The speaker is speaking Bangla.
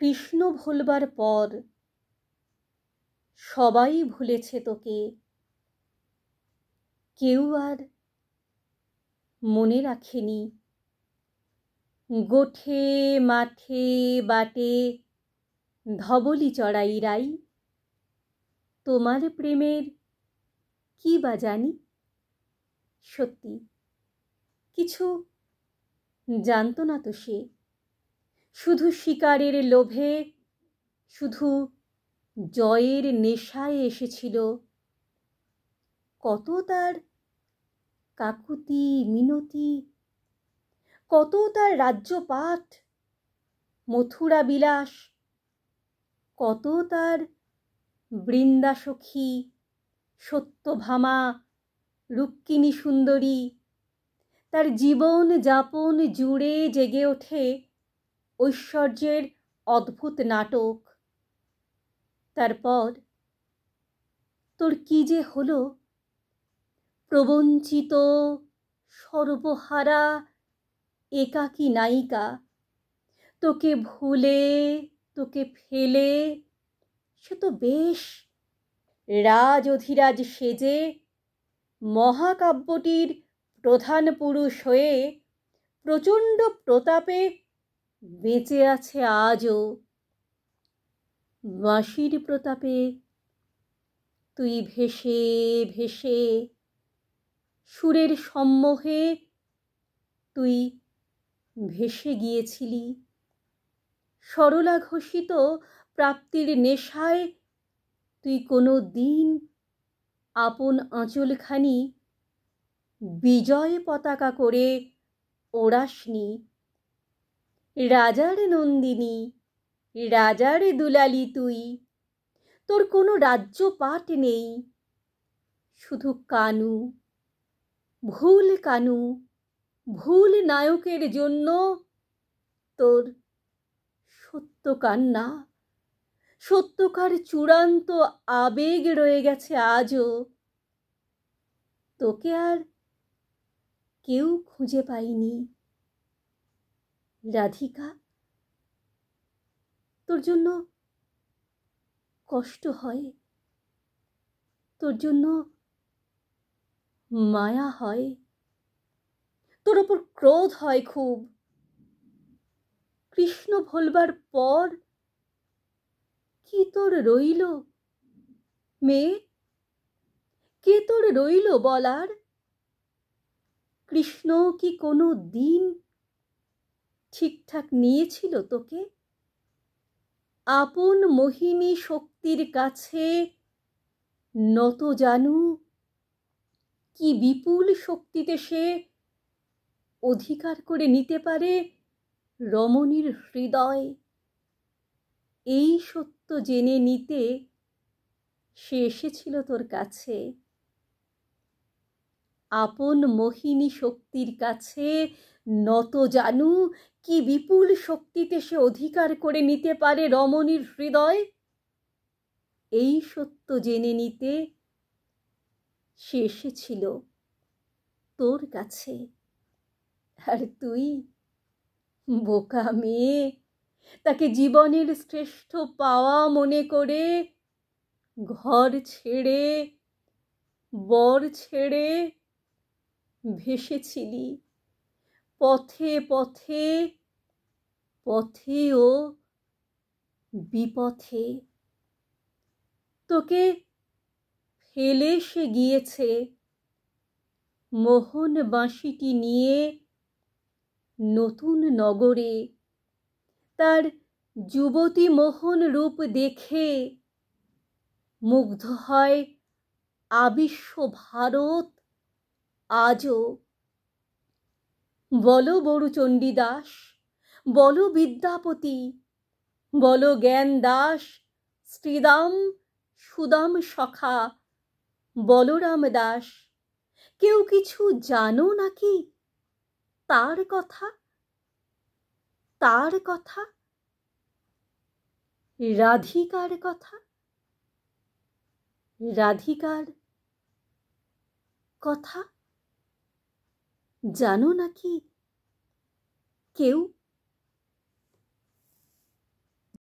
কৃষ্ণ ভুলবার পর সবাই ভুলেছে তোকে, কেউ আর মনে রাখেনি। গোঠে মাঠে বাটে ধবলি চড়াই রাই, তোমার প্রেমের কি বা জানি। সত্যি কিছু জানতো না তো সে, শুধু শিকারের লোভে, শুধু জয়ের নেশায় এসেছিল। কত তার কাকুতি মিনতি, কত তার রাজ্যপাঠ, মথুরা বিলাস, কত তার বৃন্দাসখী, সত্যভামা, রুক্মিণী সুন্দরী। তার জীবন যাপন জুড়ে জেগে ওঠে ঐশ্বর্যের অদ্ভুত নাটক। তারপর তোর কি যে হলো, প্রবঞ্চিত সর্বহারা একাকী নায়িকা। তোকে ভুলে তোকে ফেলে সে তো বেশ রাজ অধিরাজ সেজে মহাকাব্যটির প্রধান পুরুষ হয়ে প্রচণ্ড প্রতাপে বেঁচে আছে আজও। বাঁশির প্রতাপে তুই ভেসে ভেসে, সুরের সম্মোহে তুই ভেসে গিয়েছিলি। সরলা ঘোষিত প্রাপ্তির নেশায় তুই কোনো দিন আপন আঁচলখানি বিজয় পতাকা করে ওড়াসনি। রাজার নন্দিনী, রাজার দুলালি তুই, তোর কোনো রাজ্যপাট নেই, শুধু কানু, ভুল কানু, ভুল নায়কের জন্য তোর সত্য কান্না, সত্যকার চূড়ান্ত আবেগ রয়ে গেছে আজও। তোকে আর কেউ খুঁজে পায়নি রাধিকা। তোর জন্য কষ্ট হয়, তোর জন্য মায়া হয়, তোর ওপর ক্রোধ হয় খুব। কৃষ্ণ ভোলবার পর কি তোর রইল মেয়ে, কে তোর রইল বলার? কৃষ্ণ কি কোনো দিন ঠিকঠাক নিয়েছিল তোকে? আপন মোহিনী শক্তির কাছে নত জানু, কি বিপুল শক্তিতে সে অধিকার করে নিতে পারে রমণীর হৃদয়। এই সত্য জেনে নিতে সে এসেছিল তোর কাছে। আপন মোহিনী শক্তির কাছে নত জানু, কি বিপুল শক্তিতে সে অধিকার করে নিতে পারে রমণীর হৃদয়। এই সত্য জেনে নিতে সে এসেছিল তোর কাছে। আর তুই বোকা মেয়ে, তাকে জীবনের শ্রেষ্ঠ পাওয়া মনে করে ঘর ছেড়ে বর ছেড়ে ভেসেছিলি পথে পথে, পথে ও বিপথে। তোকে ফেলে সে গিয়েছে মোহন বাঁশিটি নিয়ে নতুন নগরে। তার যুবতী মোহন রূপ দেখে মুগ্ধ হয় আবিশ্ব ভারত আজও। বলো বড়ুচণ্ডী দাস, বলো বিদ্যাপতি, বলো জ্ঞান দাস, শ্রীদাম সুদাম সখা, বলরাম দাস, কেউ কিছু জানো নাকি তার কথা? তার কথা, রাধিকার কথা, রাধিকার কথা জানো নাকি কেউ?